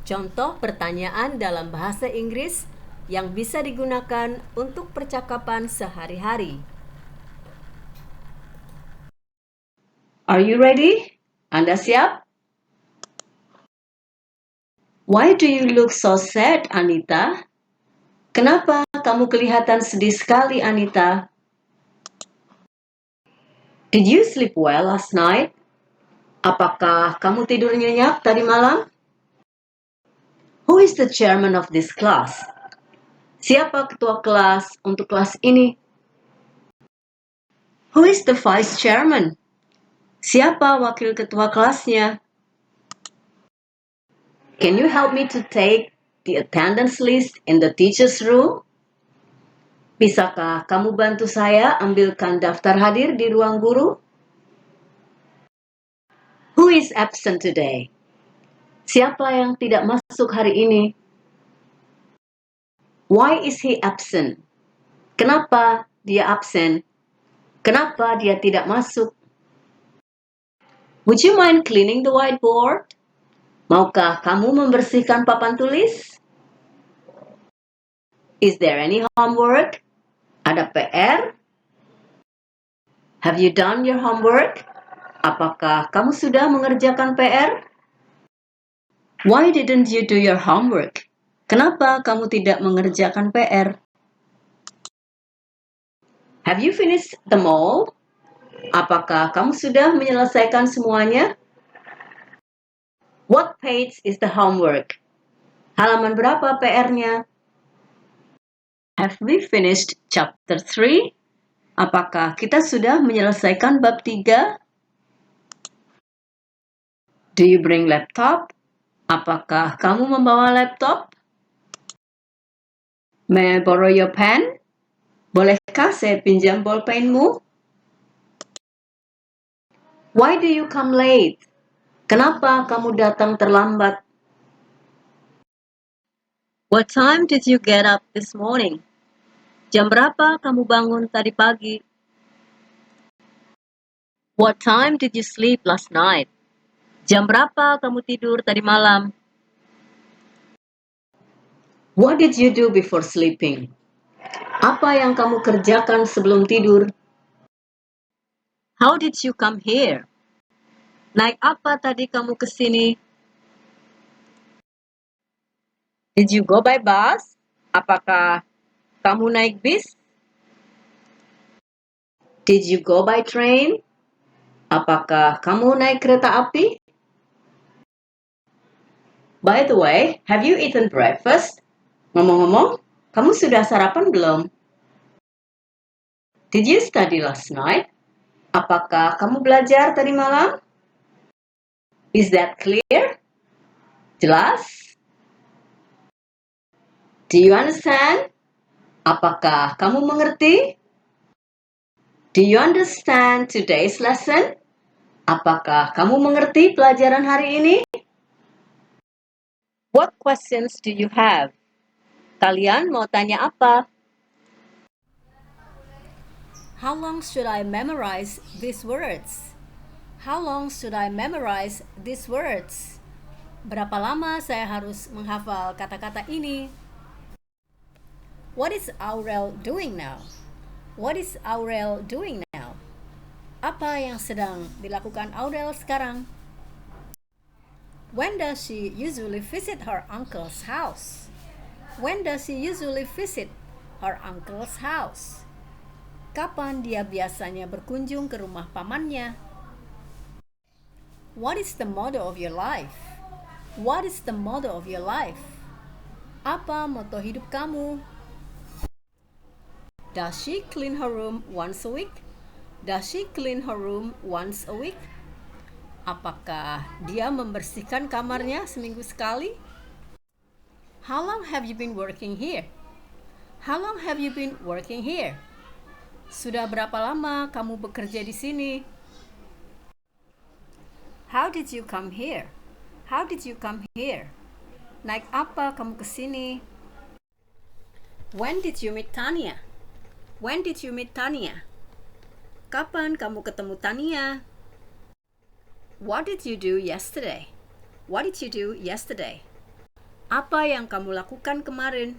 Contoh pertanyaan dalam bahasa Inggris yang bisa digunakan untuk percakapan sehari-hari. Are you ready? Anda siap? Why do you look so sad, Anita? Kenapa kamu kelihatan sedih sekali, Anita? Did you sleep well last night? Apakah kamu tidur nyenyak tadi malam? Who is the chairman of this class? Siapa ketua kelas untuk kelas ini? Who is the vice chairman? Siapa wakil ketua kelasnya? Can you help me to take the attendance list in the teacher's room? Bisakah kamu bantu saya ambilkan daftar hadir di ruang guru? Who is absent today? Siapa yang tidak masuk hari ini? Why is he absent? Kenapa dia absen? Kenapa dia tidak masuk? Would you mind cleaning the whiteboard? Maukah kamu membersihkan papan tulis? Is there any homework? Ada PR? Have you done your homework? Apakah kamu sudah mengerjakan PR? Why didn't you do your homework? Kenapa kamu tidak mengerjakan PR? Have you finished them all? Apakah kamu sudah menyelesaikan semuanya? What page is the homework? Halaman berapa PR-nya? Have we finished chapter 3? Apakah kita sudah menyelesaikan bab 3? Do you bring laptop? Apakah kamu membawa laptop? May I borrow your pen? Bolehkah saya pinjam bolpenmu? Why do you come late? Kenapa kamu datang terlambat? What time did you get up this morning? Jam berapa kamu bangun tadi pagi? What time did you sleep last night? Jam berapa kamu tidur tadi malam? What did you do before sleeping? Apa yang kamu kerjakan sebelum tidur? How did you come here? Naik apa tadi kamu ke sini? Did you go by bus? Apakah kamu naik bis? Did you go by train? Apakah kamu naik kereta api? By the way, have you eaten breakfast? Ngomong-ngomong, kamu sudah sarapan belum? Did you study last night? Apakah kamu belajar tadi malam? Is that clear? Jelas? Do you understand? Apakah kamu mengerti? Do you understand today's lesson? Apakah kamu mengerti pelajaran hari ini? What questions do you have? Kalian mau tanya apa? How long should I memorize these words? How long should I memorize these words? Berapa lama saya harus menghafal kata-kata ini? What is Aurel doing now? What is Aurel doing now? Apa yang sedang dilakukan Aurel sekarang? When does she usually visit her uncle's house? When does she usually visit her uncle's house? Kapan dia biasanya berkunjung ke rumah pamannya? What is the motto of your life? What is the motto of your life? Apa moto hidup kamu? Does she clean her room once a week? Does she clean her room once a week? Apakah dia membersihkan kamarnya seminggu sekali? How long have you been working here? How long have you been working here? Sudah berapa lama kamu bekerja di sini? How did you come here? How did you come here? Naik apa kamu ke sini? When did you meet Tanya? When did you meet Tanya? Kapan kamu ketemu Tania? What did you do yesterday? What did you do yesterday? Apa yang kamu lakukan kemarin?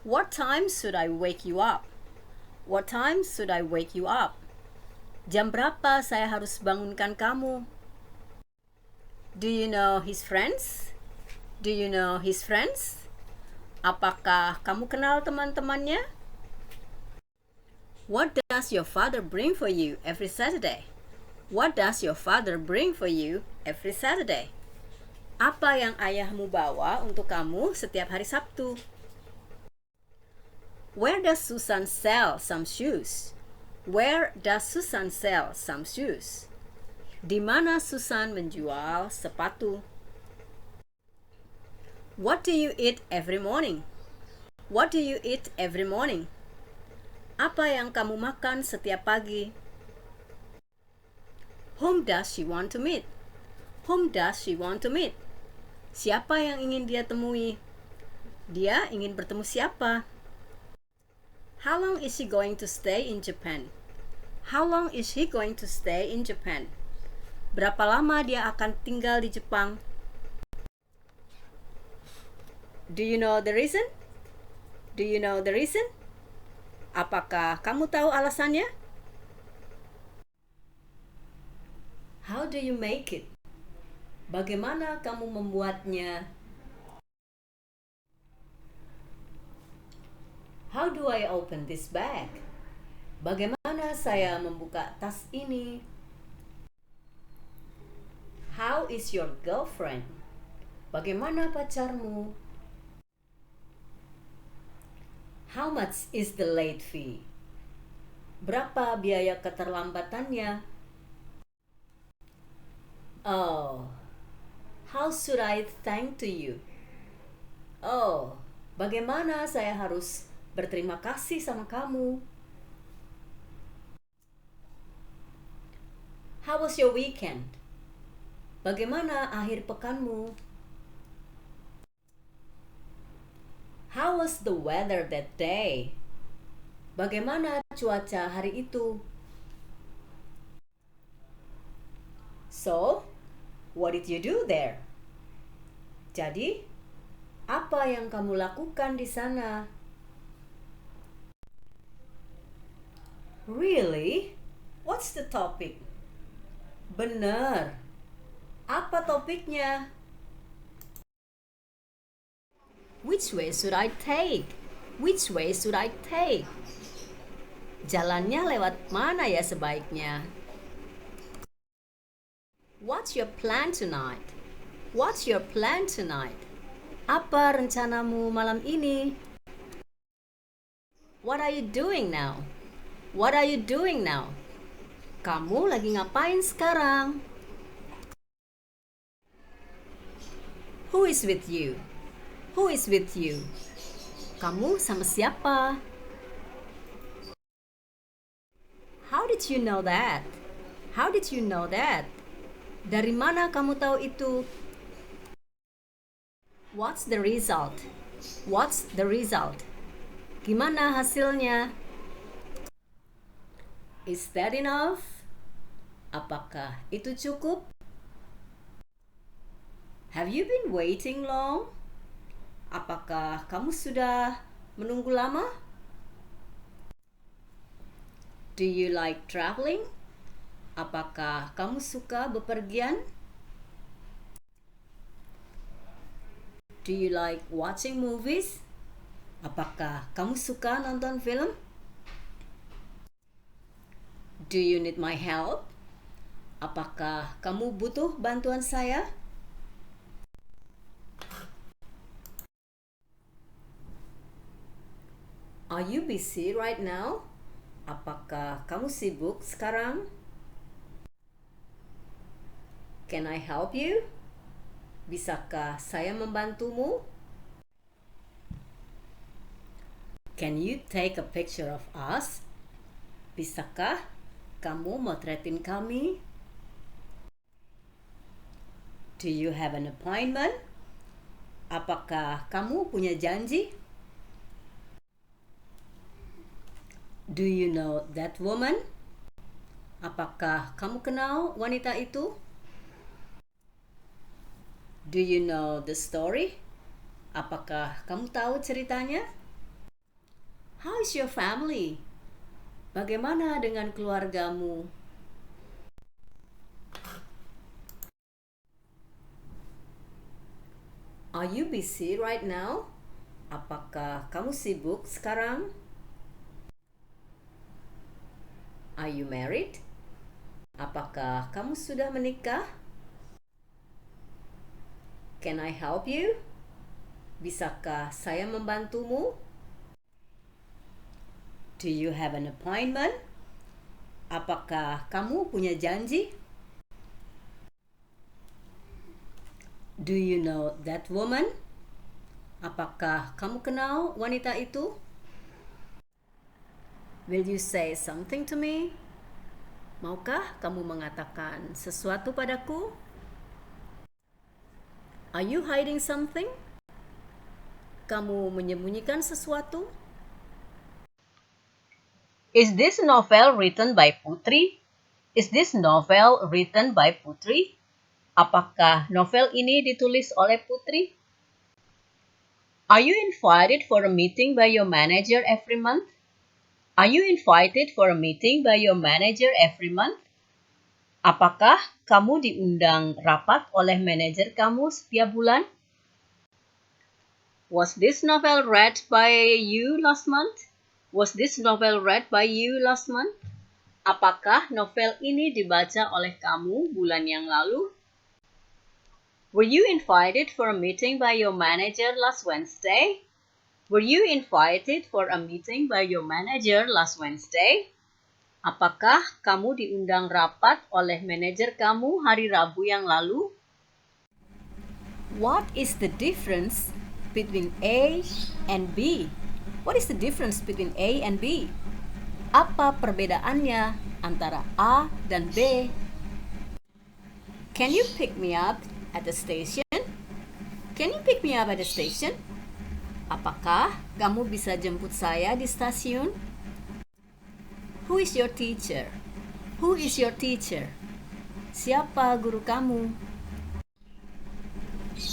What time should I wake you up? What time should I wake you up? Jam berapa saya harus bangunkan kamu? Do you know his friends? Do you know his friends? Apakah kamu kenal teman-temannya? What does your father bring for you every Saturday? What does your father bring for you every Saturday? Apa yang ayahmu bawa untuk kamu setiap hari Sabtu? Where does Susan sell some shoes? Where does Susan sell some shoes? Di mana Susan menjual sepatu? What do you eat every morning? What do you eat every morning? Apa yang kamu makan setiap pagi? Whom does she want to meet? Whom does she want to meet? Siapa yang ingin dia temui? Dia ingin bertemu siapa? How long is she going to stay in Japan? How long is he going to stay in Japan? Berapa lama dia akan tinggal di Jepang? Do you know the reason? Do you know the reason? Apakah kamu tahu alasannya? How do you make it? Bagaimana kamu membuatnya? How do I open this bag? Bagaimana saya membuka tas ini? How is your girlfriend? Bagaimana pacarmu? How much is the late fee? Berapa biaya keterlambatannya? Oh, how should I thank to you? Oh, bagaimana saya harus berterima kasih sama kamu? How was your weekend? Bagaimana akhir pekanmu? How was the weather that day? Bagaimana cuaca hari itu? So, what did you do there? Jadi, apa yang kamu lakukan di sana? Really? What's the topic? Benar. Apa topiknya? Which way should I take? Which way should I take? Jalannya lewat mana ya sebaiknya? What's your plan tonight? What's your plan tonight? Apa rencanamu malam ini? What are you doing now? What are you doing now? Kamu lagi ngapain sekarang? Who is with you? Who is with you? Kamu sama siapa? How did you know that? How did you know that? Dari mana kamu tahu itu? What's the result? What's the result? Gimana hasilnya? Is that enough? Apakah itu cukup? Have you been waiting long? Apakah kamu sudah menunggu lama? Do you like traveling? Apakah kamu suka bepergian? Do you like watching movies? Apakah kamu suka nonton film? Do you need my help? Apakah kamu butuh bantuan saya? Are you busy right now? Apakah kamu sibuk sekarang? Can I help you? Bisakah saya membantumu? Can you take a picture of us? Bisakah kamu motretin kami? Do you have an appointment? Apakah kamu punya janji? Do you know that woman? Apakah kamu kenal wanita itu? Do you know the story? Apakah kamu tahu ceritanya? How is your family? Bagaimana dengan keluargamu? Are you busy right now? Apakah kamu sibuk sekarang? Are you married? Apakah kamu sudah menikah? Can I help you? Bisakah saya membantumu? Do you have an appointment? Apakah kamu punya janji? Do you know that woman? Apakah kamu kenal wanita itu? Will you say something to me? Maukah kamu mengatakan sesuatu padaku? Are you hiding something? Kamu menyembunyikan sesuatu? Is this novel written by Putri? Is this novel written by Putri? Apakah novel ini ditulis oleh Putri? Are you invited for a meeting by your manager every month? Are you invited for a meeting by your manager every month? Apakah kamu diundang rapat oleh manajer kamu setiap bulan? Was this novel read by you last month? Was this novel read by you last month? Apakah novel ini dibaca oleh kamu bulan yang lalu? Were you invited for a meeting by your manager last Wednesday? Were you invited for a meeting by your manager last Wednesday? Apakah kamu diundang rapat oleh manajer kamu hari Rabu yang lalu? What is the difference between A and B? What is the difference between A and B? Apa perbedaannya antara A dan B? Can you pick me up at the station? Can you pick me up at the station? Apakah kamu bisa jemput saya di stasiun? Who is your teacher? Who is your teacher? Siapa guru kamu?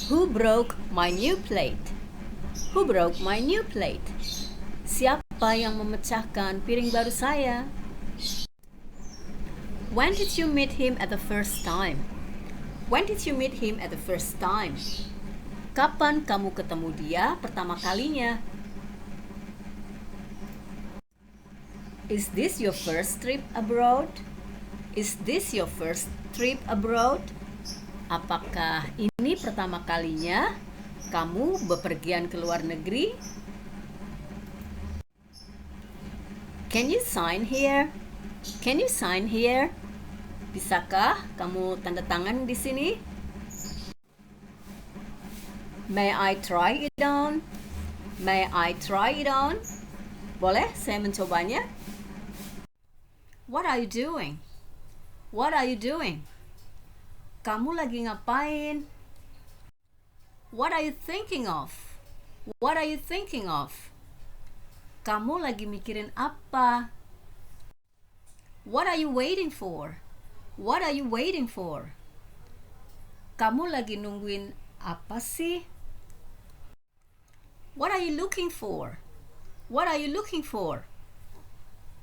Who broke my new plate? Who broke my new plate? Siapa yang memecahkan piring baru saya? When did you meet him at the first time? When did you meet him at the first time? Kapan kamu ketemu dia pertama kalinya? Is this your first trip abroad? Is this your first trip abroad? Apakah ini pertama kalinya kamu bepergian ke luar negeri? Can you sign here? Can you sign here? Bisakah kamu tanda tangan di sini? May I try it on? May I try it on? Boleh saya mencobanya? What are you doing? What are you doing? Kamu lagi ngapain? What are you thinking of? What are you thinking of? Kamu lagi mikirin apa? What are you waiting for? What are you waiting for? Kamu lagi nungguin apa sih? What are you looking for? What are you looking for?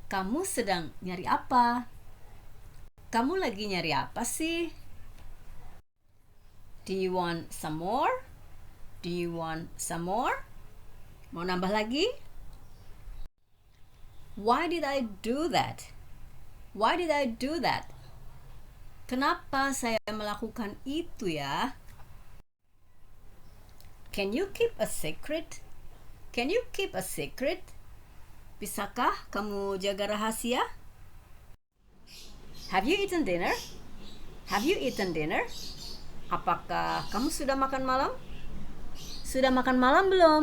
Kamu sedang nyari apa? Kamu lagi nyari apa sih? Do you want some more? Do you want some more? Mau nambah lagi? Why did I do that? Why did I do that? Kenapa saya melakukan itu ya? Can you keep a secret? Can you keep a secret? Bisakah kamu jaga rahasia? Have you eaten dinner? Have you eaten dinner? Apakah kamu sudah makan malam? Sudah makan malam belum?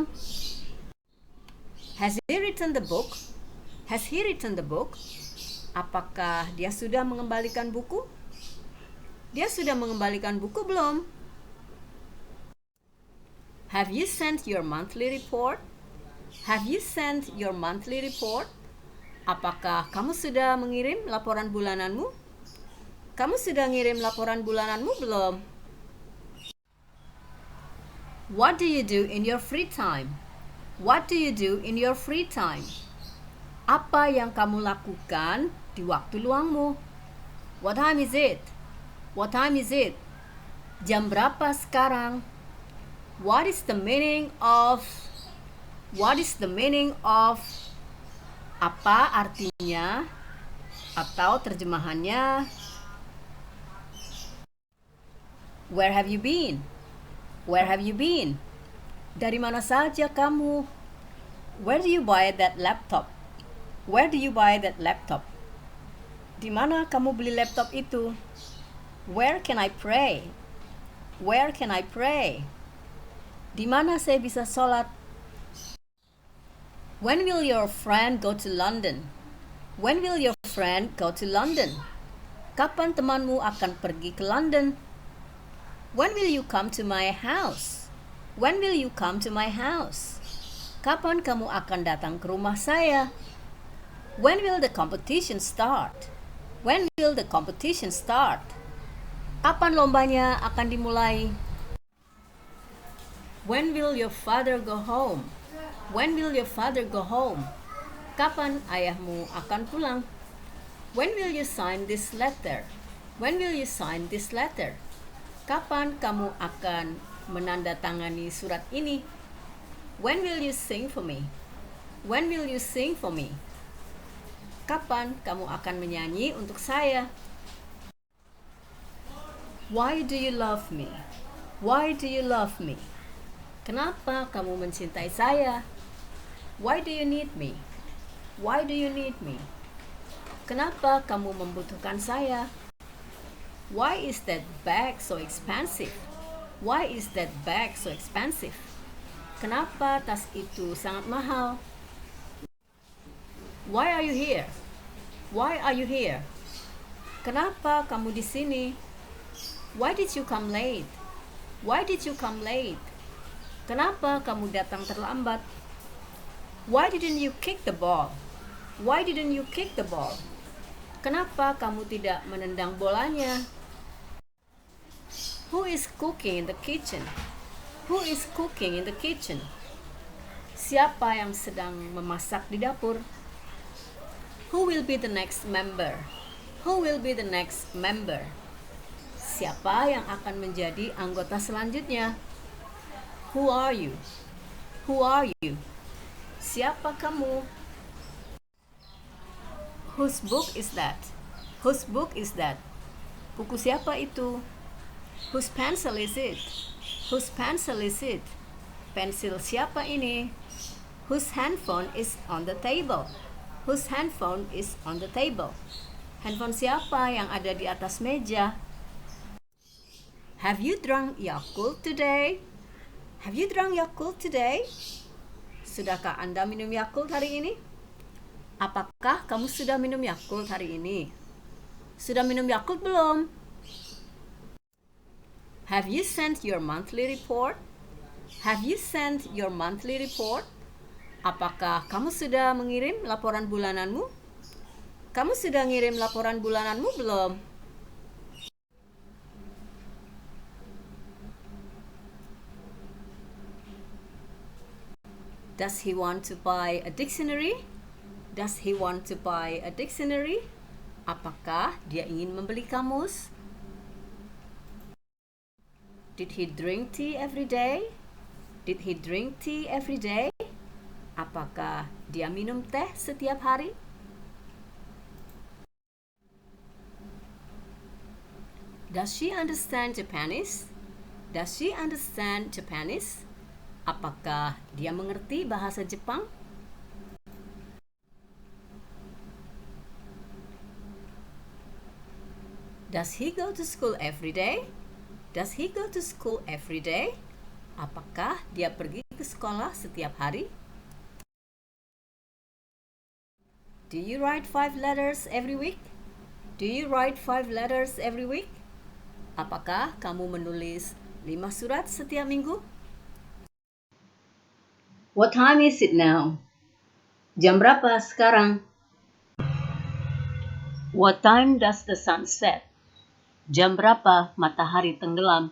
Has he written the book? Has he written the book? Apakah dia sudah mengembalikan buku? Dia sudah mengembalikan buku belum? Have you sent your monthly report? Have you sent your monthly report? Apakah kamu sudah mengirim laporan bulananmu? Kamu sudah ngirim laporan bulananmu belum? What do you do in your free time? What do you do in your free time? Apa yang kamu lakukan di waktu luangmu? What time is it? What time is it? Jam berapa sekarang? What is the meaning of? What is the meaning of? Apa artinya? Atau terjemahannya? Where have you been? Where have you been? Dari mana saja kamu? Where do you buy that laptop? Where do you buy that laptop? Di mana kamu beli laptop itu? Where can I pray? Where can I pray? Di mana saya bisa sholat? When will your friend go to London? When will your friend go to London? Kapan temanmu akan pergi ke London? When will you come to my house? When will you come to my house? Kapan kamu akan datang ke rumah saya? When will the competition start? When will the competition start? Kapan lombanya akan dimulai? When will your father go home? When will your father go home? Kapan ayahmu akan pulang? When will you sign this letter? When will you sign this letter? Kapan kamu akan menandatangani surat ini? When will you sing for me? When will you sing for me? Kapan kamu akan menyanyi untuk saya? Why do you love me? Why do you love me? Kenapa kamu mencintai saya? Why do you need me? Why do you need me? Kenapa kamu membutuhkan saya? Why is that bag so expensive? Why is that bag so expensive? Kenapa tas itu sangat mahal? Why are you here? Why are you here? Kenapa kamu di sini? Why did you come late? Why did you come late? Kenapa kamu datang terlambat? Why didn't you kick the ball? Why didn't you kick the ball? Kenapa kamu tidak menendang bolanya? Who is cooking in the kitchen? Who is cooking in the kitchen? Siapa yang sedang memasak di dapur? Who will be the next member? Who will be the next member? Siapa yang akan menjadi anggota selanjutnya? Who are you? Who are you? Siapa kamu? Whose book is that? Whose book is that? Buku siapa itu? Whose pencil is it? Whose pencil is it? Pensil siapa ini? Whose handphone is on the table? Whose handphone is on the table? Handphone siapa yang ada di atas meja? Have you drunk Yakult today? Have you drunk Yakult today? Sudahkah Anda minum Yakult hari ini? Apakah kamu sudah minum Yakult hari ini? Sudah minum Yakult belum? Have you sent your monthly report? Have you sent your monthly report? Apakah kamu sudah mengirim laporan bulananmu? Kamu sudah ngirim laporan bulananmu belum? Does he want to buy a dictionary? Does he want to buy a dictionary? Apakah dia ingin membeli kamus? Did he drink tea every day? Did he drink tea every day? Apakah dia minum teh setiap hari? Does she understand Japanese? Does she understand Japanese? Apakah dia mengerti bahasa Jepang? Does he go to school every day? Does he go to school every day? Apakah dia pergi ke sekolah setiap hari? Do you write 5 letters every week? Do you write 5 letters every week? Apakah kamu menulis 5 surat setiap minggu? What time is it now? Jam berapa sekarang? What time does the sun set? Jam berapa matahari tenggelam?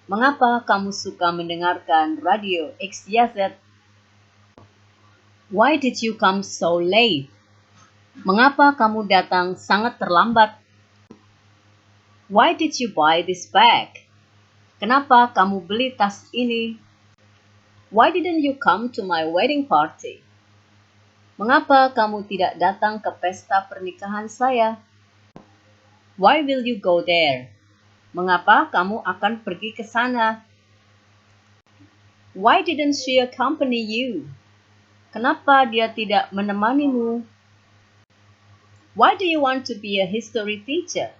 Mengapa kamu suka mendengarkan radio XYZ? Why did you come so late? Mengapa kamu datang sangat terlambat? Why did you buy this bag? Kenapa kamu beli tas ini? Why didn't you come to my wedding party? Mengapa kamu tidak datang ke pesta pernikahan saya? Why will you go there? Mengapa kamu akan pergi ke sana? Why didn't she accompany you? Kenapa dia tidak menemanimu? Why do you want to be a history teacher?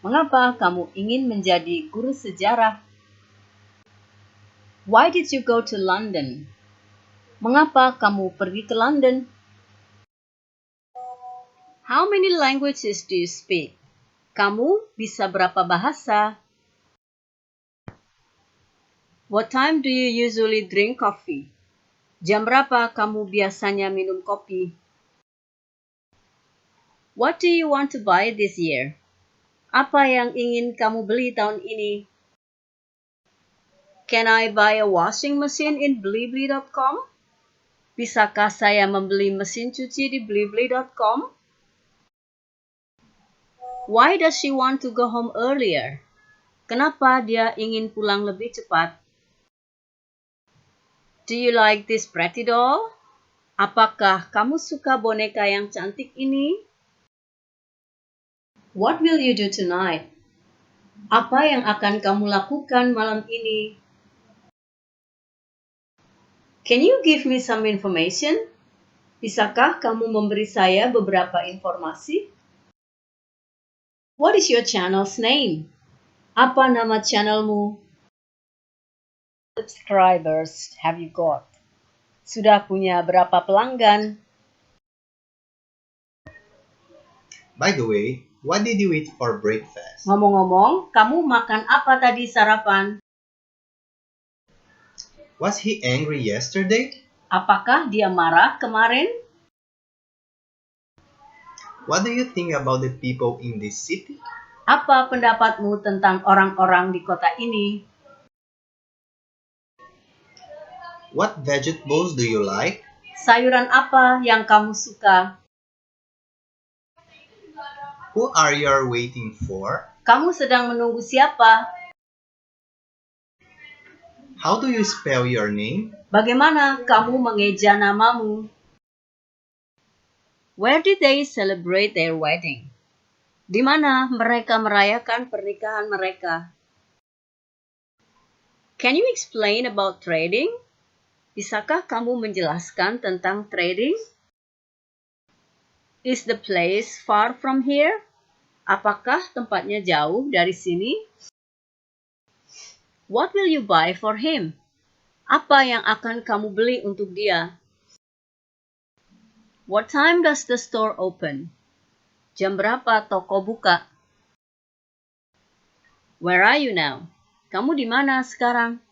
Mengapa kamu ingin menjadi guru sejarah? Why did you go to London? Mengapa kamu pergi ke London? How many languages do you speak? Kamu bisa berapa bahasa? What time do you usually drink coffee? Jam berapa kamu biasanya minum kopi? What do you want to buy this year? Apa yang ingin kamu beli tahun ini? Can I buy a washing machine in Blibli.com? Bisakah saya membeli mesin cuci di Blibli.com? Why does she want to go home earlier? Kenapa dia ingin pulang lebih cepat? Do you like this pretty doll? Apakah kamu suka boneka yang cantik ini? What will you do tonight? Apa yang akan kamu lakukan malam ini? Can you give me some information? Bisakah kamu memberi saya beberapa informasi? What is your channel's name? Apa nama channelmu? Subscribers have you got? Sudah punya berapa pelanggan? By the way, what did you eat for breakfast? Ngomong-ngomong, kamu makan apa tadi sarapan? Was he angry yesterday? Apakah dia marah kemarin? What do you think about the people in this city? Apa pendapatmu tentang orang-orang di kota ini? What vegetables do you like? Sayuran apa yang kamu suka? Who are you waiting for? Kamu sedang menunggu siapa? How do you spell your name? Bagaimana kamu mengeja namamu? Where did they celebrate their wedding? Di mana mereka merayakan pernikahan mereka? Can you explain about trading? Bisakah kamu menjelaskan tentang trading? Is the place far from here? Apakah tempatnya jauh dari sini? What will you buy for him? Apa yang akan kamu beli untuk dia? What time does the store open? Jam berapa toko buka? Where are you now? Kamu di mana sekarang?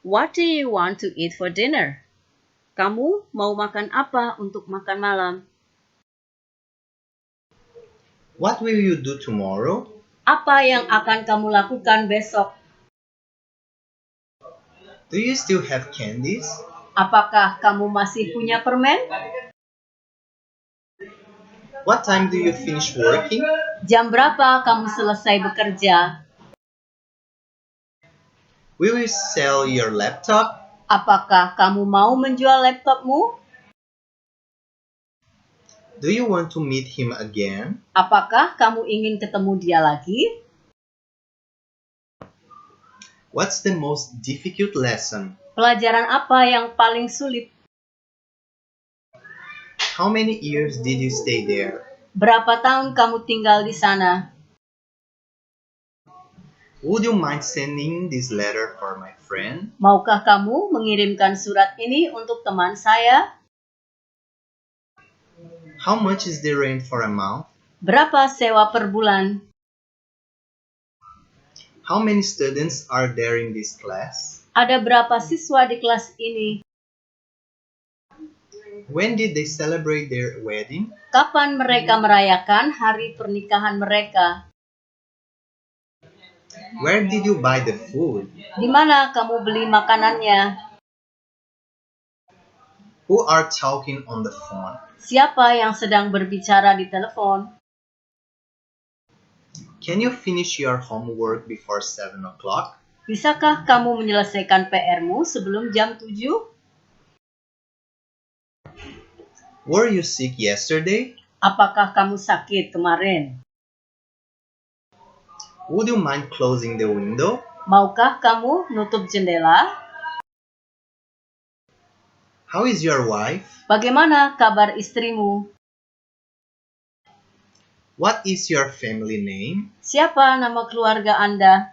What do you want to eat for dinner? Kamu mau makan apa untuk makan malam? What will you do tomorrow? Apa yang akan kamu lakukan besok? Do you still have candies? Apakah kamu masih punya permen? What time do you finish working? Jam berapa kamu selesai bekerja? Will you sell your laptop? Apakah kamu mau menjual laptopmu? Do you want to meet him again? Apakah kamu ingin ketemu dia lagi? What's the most difficult lesson? Pelajaran apa yang paling sulit? How many years did you stay there? Berapa tahun kamu tinggal di sana? Would you mind sending this letter for my friend? Maukah kamu mengirimkan surat ini untuk teman saya? How much is the rent for a month? Berapa sewa per bulan? How many students are there in this class? Ada berapa siswa di kelas ini? When did they celebrate their wedding? Kapan mereka merayakan hari pernikahan mereka? Where did you buy the food? Di mana kamu beli makanannya? Who are talking on the phone? Siapa yang sedang berbicara di telepon? Can you finish your homework before 7 o'clock? Bisakah kamu menyelesaikan PR-mu sebelum jam 7? Were you sick yesterday? Apakah kamu sakit kemarin? Would you mind closing the window? Maukah kamu nutup jendela? How is your wife? Bagaimana kabar istrimu? What is your family name? Siapa nama keluarga Anda?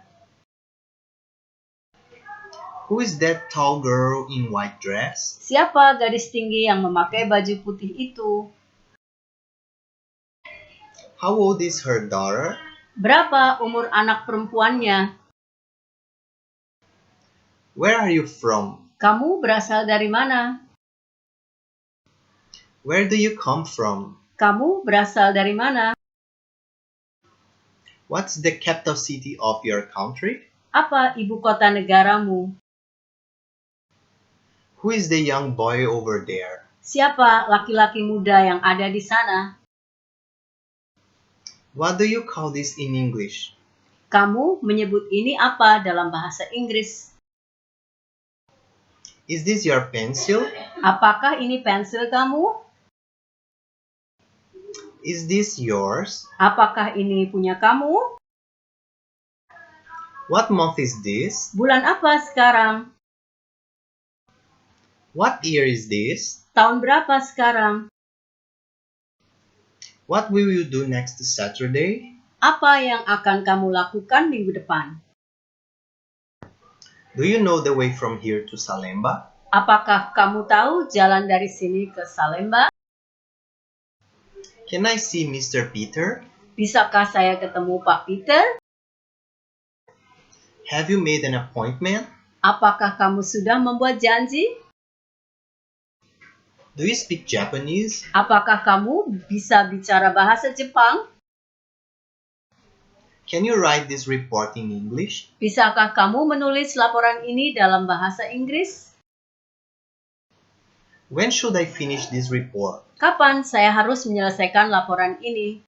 Who is that tall girl in white dress? Siapa gadis tinggi yang memakai baju putih itu? How old is her daughter? Berapa umur anak perempuannya? Where are you from? Kamu berasal dari mana? Where do you come from? Kamu berasal dari mana? What's the capital city of your country? Apa ibu kota negaramu? Who is the young boy over there? Siapa laki-laki muda yang ada di sana? What do you call this in English? Kamu menyebut ini apa dalam bahasa Inggris? Is this your pencil? Apakah ini pensil kamu? Is this yours? Apakah ini punya kamu? What month is this? Bulan apa sekarang? What year is this? Tahun berapa sekarang? What will you do next Saturday? Apa yang akan kamu lakukan minggu depan? Do you know the way from here to Salemba? Apakah kamu tahu jalan dari sini ke Salemba? Can I see Mr. Peter? Bisakah saya ketemu Pak Peter? Have you made an appointment? Apakah kamu sudah membuat janji? Do you speak Japanese? Apakah kamu bisa bicara bahasa Jepang? Can you write this report in English? Bisakah kamu menulis laporan ini dalam bahasa Inggris? When should I finish this report? Kapan saya harus menyelesaikan laporan ini?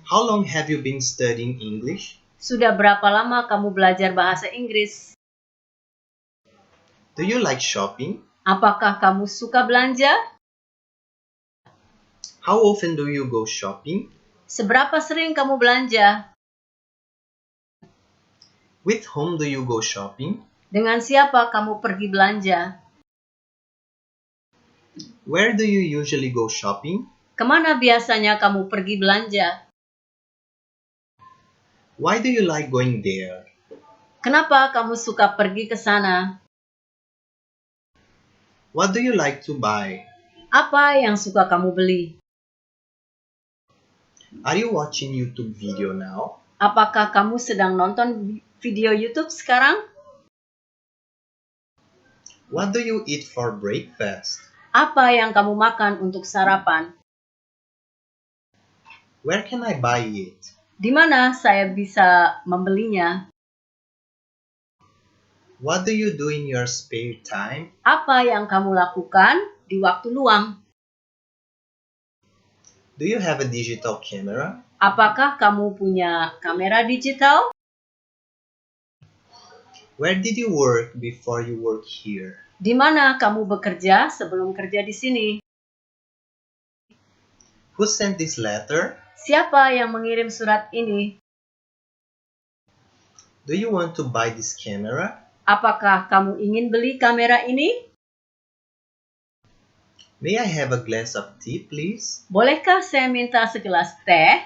How long have you been studying English? Sudah berapa lama kamu belajar bahasa Inggris? Do you like shopping? Apakah kamu suka belanja? How often do you go shopping? Seberapa sering kamu belanja? With whom do you go shopping? Dengan siapa kamu pergi belanja? Where do you usually go shopping? Kemana biasanya kamu pergi belanja? Why do you like going there? Kenapa kamu suka pergi ke sana? What do you like to buy? Apa yang suka kamu beli? Are you watching YouTube video now? Apakah kamu sedang nonton video YouTube sekarang? What do you eat for breakfast? Apa yang kamu makan untuk sarapan? Where can I buy it? Di mana saya bisa membelinya? What do you do in your spare time? Apa yang kamu lakukan di waktu luang? Do you have a digital camera? Apakah kamu punya kamera digital? Where did you work before you work here? Di mana kamu bekerja sebelum kerja di sini? Who sent this letter? Siapa yang mengirim surat ini? Do you want to buy this camera? Apakah kamu ingin beli kamera ini? May I have a glass of tea, please? Bolehkah saya minta segelas teh?